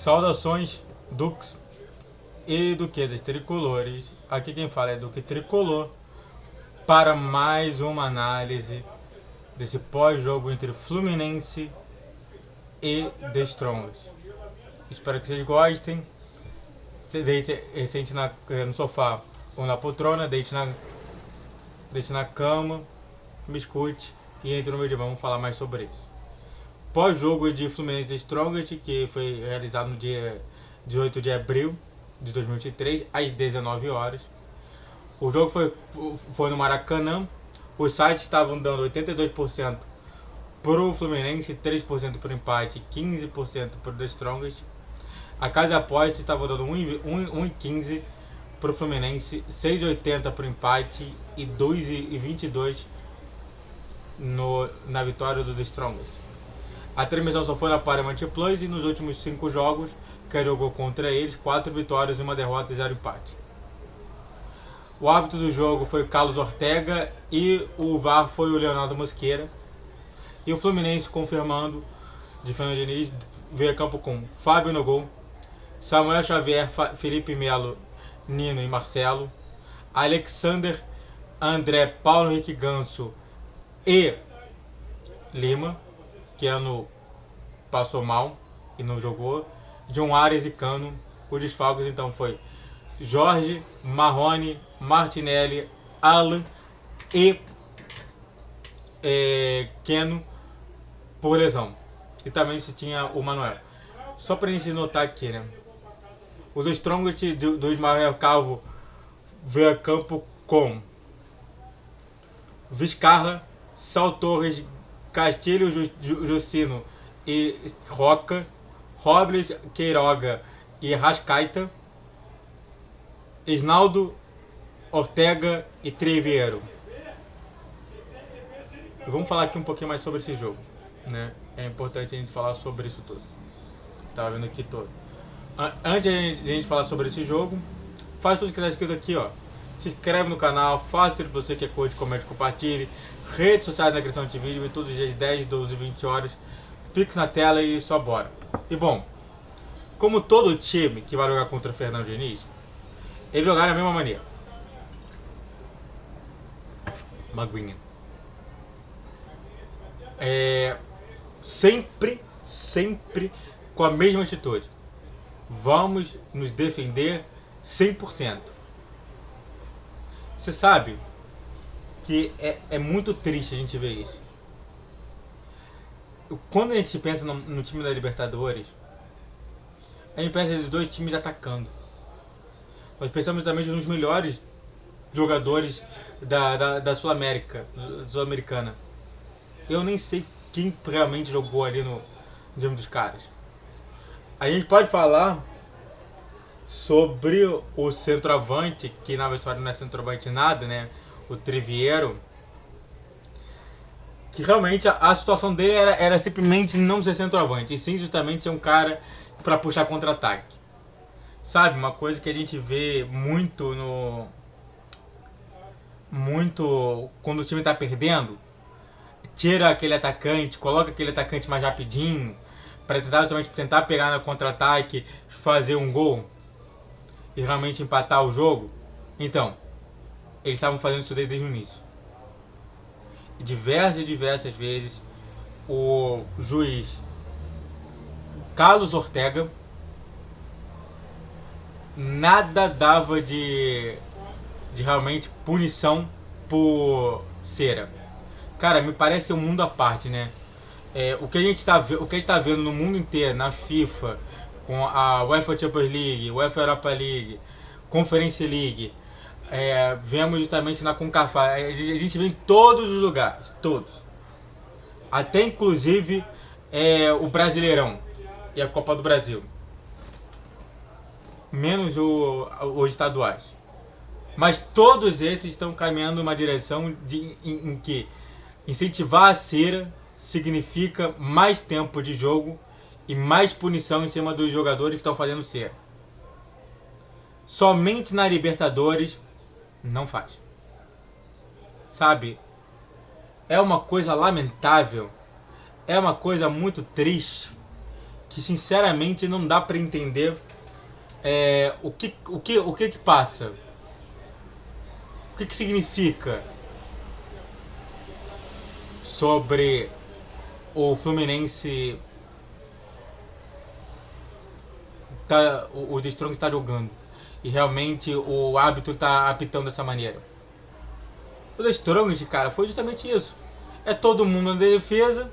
Saudações, Dux e duquesas tricolores. Aqui quem fala é Duque Tricolor para mais uma análise desse pós-jogo entre Fluminense e The Strongest. Espero que vocês gostem. Sente no sofá ou na poltrona, deite na cama, me escute e entre no vídeo. Vamos falar mais sobre isso. Pós-jogo de Fluminense The Strongest, que foi realizado no dia 18 de abril de 2023, às 19 horas. O jogo foi no Maracanã. Os sites estavam dando 82% pro Fluminense, 3% pro empate, 15% pro The Strongest. A casa de apostas estava dando 1,15 pro Fluminense, 6,80 pro empate e 2,22 na vitória do The Strongest. A transmissão só foi na Paramount Plus e nos últimos 5 jogos que jogou contra eles, 4 vitórias, 1 derrota e 0 empate. O árbitro do jogo foi o Carlos Ortega e o VAR foi o Leonardo Mosqueira. E o Fluminense, confirmando, de Fernando Diniz, veio a campo com Fábio no gol, Samuel Xavier, Felipe Melo, Nino e Marcelo, Alexander, André, Paulo Henrique Ganso e Lima, que passou mal e não jogou, John Arias e Cano. Os desfalques então foi Jorge, Marrone, Martinelli, Alan e Keno por lesão. E também se tinha o Manuel. Só pra gente notar aqui, né? O do Strongest do Ismael Calvo veio a campo com Vizcarra, Sal Torres, Castilho, Jucino e Roca, Robles, Queiroga e Rascaita, Isnaldo, Ortega e Treviero. Vamos falar aqui um pouquinho mais sobre esse jogo, né? É importante a gente falar sobre isso tudo. Tava vendo aqui todo. Antes de a gente falar sobre esse jogo, faz tudo que está escrito aqui, ó. Se inscreve no canal, faça tudo pra você que é curte, comente, compartilhe. Redes sociais na descrição de vídeo, todos os dias 10, 12, 20 horas. Pix na tela e só bora. E bom, como todo time que vai jogar contra o Fernando Diniz, eles jogaram da mesma maneira. Maguinha. Sempre com a mesma atitude. Vamos nos defender 100%. Você sabe que é muito triste a gente ver isso. Quando a gente pensa no time da Libertadores, a gente pensa em dois times atacando. Nós pensamos também nos melhores jogadores da Sul-Americana. Eu nem sei quem realmente jogou ali no time dos caras. A gente pode falar sobre o centroavante, que na história não é centroavante nada, né? O Treviero. Que realmente a situação dele era simplesmente não ser centroavante, e sim justamente ser um cara para puxar contra-ataque. Sabe, uma coisa que a gente vê muito quando o time tá perdendo, tira aquele atacante, coloca aquele atacante mais rapidinho para tentar pegar no contra-ataque, fazer um gol e realmente empatar o jogo. Então, eles estavam fazendo isso desde o início. Diversas vezes o juiz Carlos Ortega nada dava de realmente punição por cera. Cara, me parece um mundo à parte, né? O que a gente tá vendo no mundo inteiro, na FIFA, com a UEFA Champions League, UEFA Europa League, Conference League, vemos justamente na CONCACAF, a gente vê em todos os lugares, todos. Até inclusive o Brasileirão e a Copa do Brasil. Menos os estaduais. Mas todos esses estão caminhando numa direção em que incentivar a cera significa mais tempo de jogo e mais punição em cima dos jogadores que estão fazendo cera. Somente na Libertadores não faz. Sabe? É uma coisa lamentável, é uma coisa muito triste que sinceramente não dá pra entender o que passa. O que significa sobre o Fluminense o The Strong está jogando e realmente o árbitro tá apitando dessa maneira. O The Strong, cara, foi justamente isso. É todo mundo na defesa,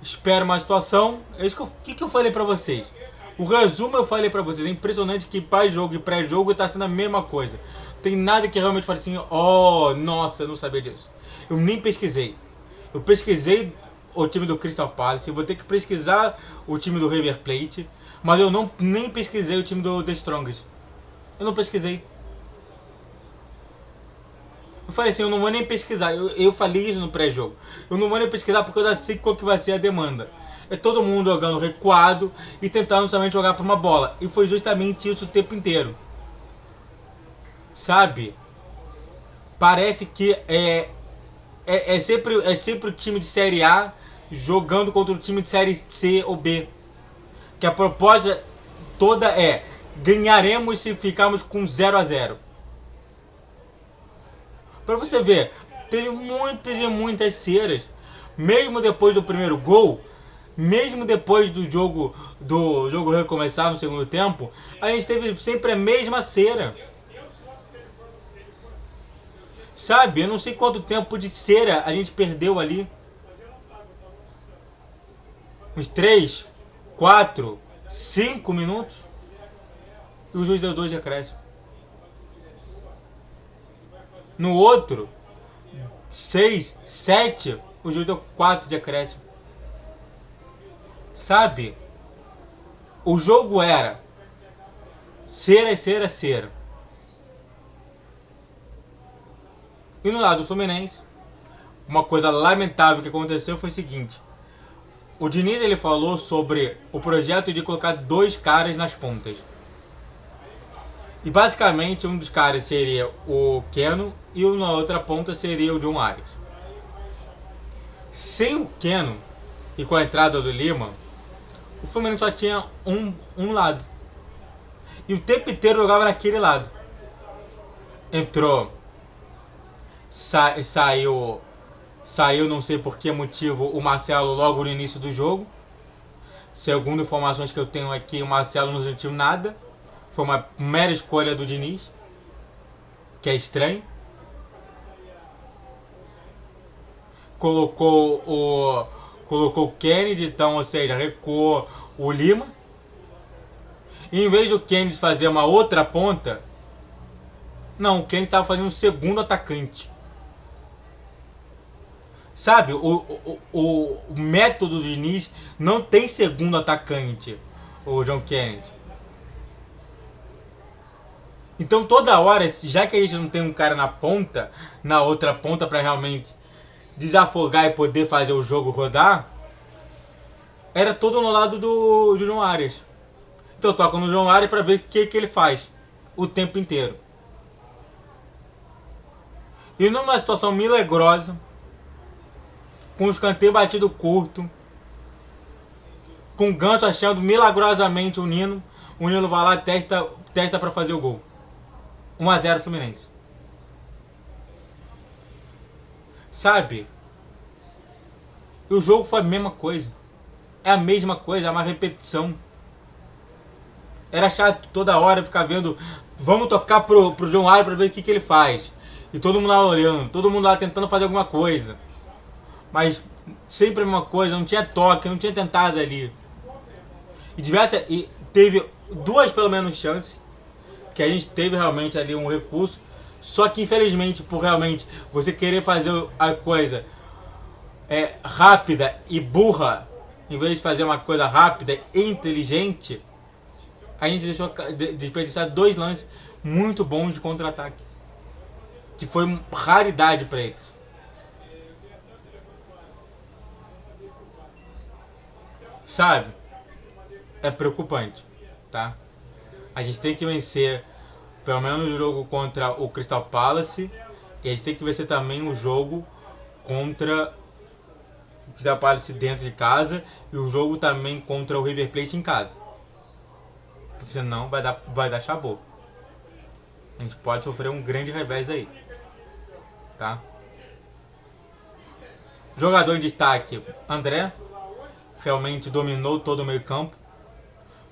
espera uma situação. É isso que eu falei pra vocês. O resumo eu falei pra vocês. É impressionante que pós-jogo e pré-jogo tá sendo a mesma coisa. Tem nada que realmente fale assim, oh, nossa, eu não sabia disso. Eu nem pesquisei. Eu pesquisei o time do Crystal Palace, eu vou ter que pesquisar o time do River Plate, mas eu nem pesquisei o time do The Strongest. Eu não pesquisei. Eu falei assim, eu não vou nem pesquisar. Eu falei isso no pré-jogo. Eu não vou nem pesquisar porque eu já sei qual que vai ser a demanda. É todo mundo jogando recuado e tentando somente jogar por uma bola. E foi justamente isso o tempo inteiro. Sabe? Parece que é sempre o time de Série A jogando contra o time de Série C ou B. Que a proposta toda é: ganharemos se ficarmos com 0-0. Pra você ver, teve muitas e muitas ceras. Mesmo depois do primeiro gol, mesmo depois do jogo recomeçar no segundo tempo, a gente teve sempre a mesma cera. Sabe, eu não sei quanto tempo de cera a gente perdeu ali. Uns 3, 4, 5 minutos. E o juiz deu 2 de acréscimo. No outro, 6, 7, o juiz deu 4 de acréscimo. Sabe? O jogo era cera, cera, cera. E no lado do Fluminense, uma coisa lamentável que aconteceu foi o seguinte. O Diniz ele falou sobre o projeto de colocar 2 caras nas pontas. E basicamente um dos caras seria o Keno e na outra ponta seria o John Arias. Sem o Keno e com a entrada do Lima, o Fluminense só tinha um lado. E o tempo inteiro jogava naquele lado. Entrou, saiu, não sei por que motivo, o Marcelo logo no início do jogo. Segundo informações que eu tenho aqui, o Marcelo não sentiu nada. Foi uma mera escolha do Diniz, que é estranho. Colocou o Kennedy, então, ou seja, recuou o Lima. E em vez do Kennedy fazer uma outra ponta, não, o Kennedy estava fazendo um segundo atacante. Sabe, o método do Diniz não tem segundo atacante, o John Kennedy. Então toda hora, já que a gente não tem um cara na ponta, na outra ponta para realmente desafogar e poder fazer o jogo rodar, era todo no lado do João Arias. Então toca no João Arias para ver o que ele faz o tempo inteiro. E numa situação milagrosa, com o escanteio batido curto, com o Ganso achando milagrosamente o Nino vai lá e testa para fazer o gol. 1-0 Fluminense. Sabe? E o jogo foi a mesma coisa. É a mesma coisa, é uma repetição. Era chato toda hora ficar vendo. Vamos tocar pro João Arias pra ver o que ele faz. E todo mundo lá olhando, todo mundo lá tentando fazer alguma coisa. Mas sempre a mesma coisa, não tinha toque, não tinha tentado ali. E teve 2 pelo menos chances que a gente teve realmente ali um recurso, só que infelizmente por realmente você querer fazer a coisa rápida e burra, em vez de fazer uma coisa rápida e inteligente, a gente deixou desperdiçar 2 lances muito bons de contra-ataque, que foi raridade para eles. Sabe? É preocupante, tá? A gente tem que vencer pelo menos o jogo contra o Crystal Palace e a gente tem que vencer também o jogo contra o Crystal Palace dentro de casa e o jogo também contra o River Plate em casa. Porque senão vai dar chabô. A gente pode sofrer um grande revés aí. Tá? Jogador em destaque, André. Realmente dominou todo o meio campo.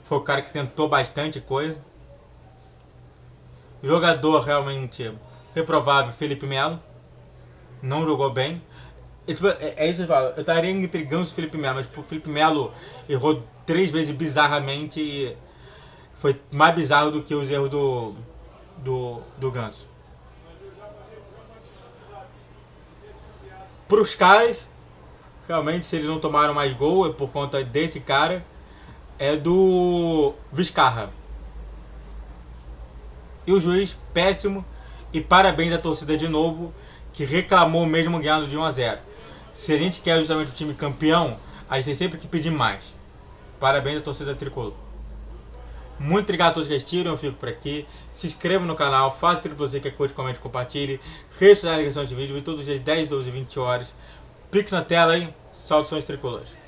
Foi o cara que tentou bastante coisa. Jogador realmente reprovável, Felipe Melo. Não jogou bem. É isso que eu falo. Eu estaria intrigando o Felipe Melo, mas o Felipe Melo errou 3 vezes bizarramente e foi mais bizarro do que os erros do Ganso. Para os caras, realmente, se eles não tomaram mais gol é por conta desse cara, é do Vizcarra. E o juiz, péssimo, e parabéns à torcida de novo, que reclamou mesmo ganhando de 1 a 0. Se a gente quer justamente o time campeão, a gente tem sempre que pedir mais. Parabéns à torcida tricolor. Muito obrigado a todos que assistiram, eu fico por aqui. Se inscreva no canal, faça triplo C, que curte, comente, compartilhe. Redes sociais na descrição de vídeo, e todos os dias 10, 12 e 20 horas. Pix na tela aí, saudações tricolores.